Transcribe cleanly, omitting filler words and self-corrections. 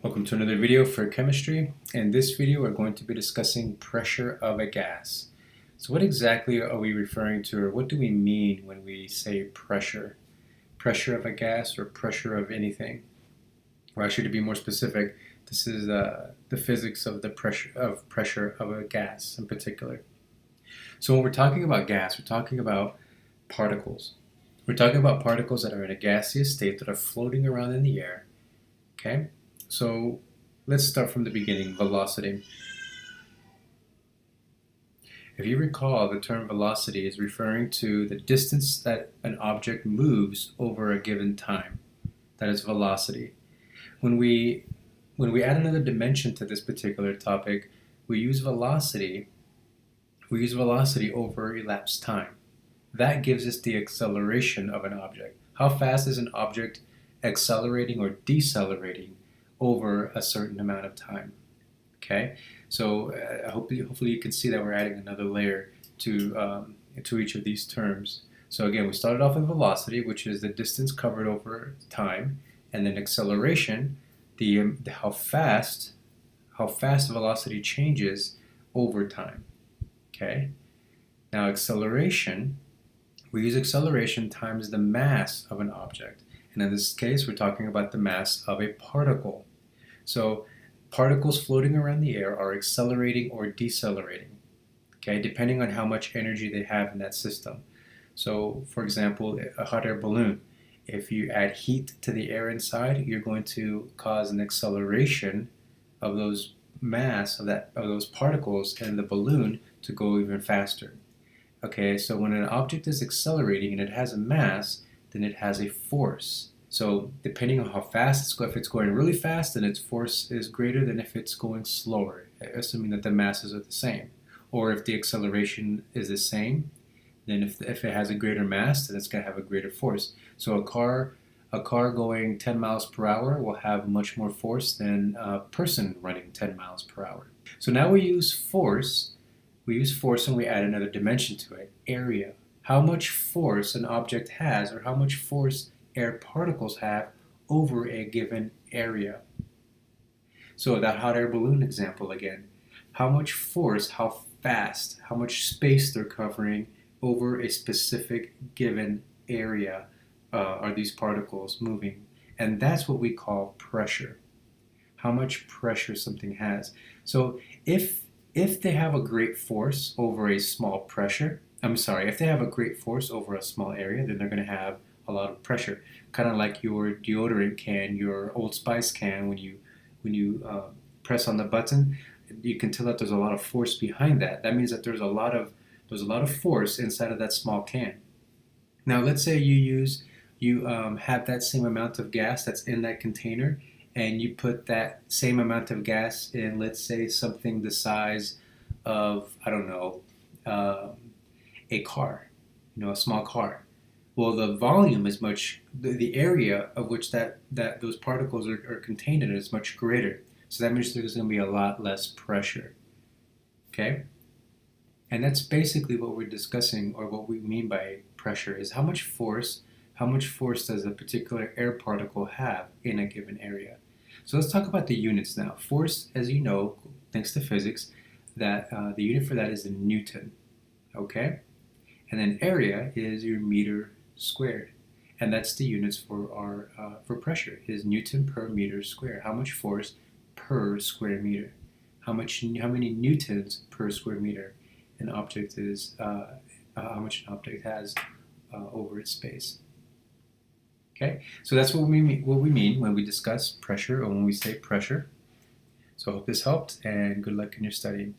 Welcome to another video for chemistry. In this video we're going to be discussing pressure of a gas. So what exactly are we referring to, or what do we mean when we say pressure? Pressure of a gas or pressure of anything? Or actually, to be more specific, this is the physics of the pressure of a gas in particular. So when we're talking about gas, we're talking about particles. We're talking about particles that are in a gaseous state that are floating around in the air. Okay? So let's start from the beginning, velocity. If you recall, the term velocity is referring to the distance that an object moves over a given time. That is velocity. When we add another dimension to this particular topic, we use velocity over elapsed time. That gives us the acceleration of an object. How fast is an object accelerating or decelerating over a certain amount of time? Okay, so hopefully you can see that we're adding another layer to each of these terms. So again, we started off with velocity, which is the distance covered over time, and then acceleration, how fast velocity changes over time. Okay, now acceleration, we use acceleration times the mass of an object, and in this case we're talking about the mass of a particle. So particles floating around the air are accelerating or decelerating, okay, depending on how much energy they have in that system. So for example, a hot air balloon, if you add heat to the air inside, you're going to cause an acceleration of those those particles in the balloon to go even faster. Okay, so when an object is accelerating and it has a mass, then it has a force. So depending on how fast it's going, if it's going really fast, then its force is greater than if it's going slower, assuming that the masses are the same. Or if the acceleration is the same, then if it has a greater mass, then it's going to have a greater force. So a car going 10 miles per hour will have much more force than a person running 10 miles per hour. So now we use force and we add another dimension to it, area. How much force an object has, or how much force air particles have over a given area. So that hot air balloon example again, how much force, how fast, how much space they're covering over a specific given area are these particles moving. And that's what we call pressure. How much pressure something has. So if they have a great force over a small pressure, if they have a great force over a small area, then they're going to have a lot of pressure. Kind of like your deodorant can, your Old Spice can, when you press on the button, you can tell that there's a lot of force behind that. That means that there's a lot of force inside of that small can. Now let's say you have that same amount of gas that's in that container, and you put that same amount of gas in, let's say, something the size of, I don't know, a car, a small car. Well, the volume is the area of which those particles are contained in is much greater. So that means there's going to be a lot less pressure. Okay? And that's basically what we're discussing, or what we mean by pressure, is how much force does a particular air particle have in a given area. So let's talk about the units now. Force, as you know, thanks to physics, that the unit for that is in Newton. Okay? And then area is your meter squared, and that's the units for for pressure, is Newton per meter squared. How much force per square meter? How many newtons per square meter an object is? How much an object has over its space? Okay, so that's what we mean when we discuss pressure, or when we say pressure. So I hope this helped, and good luck in your studying.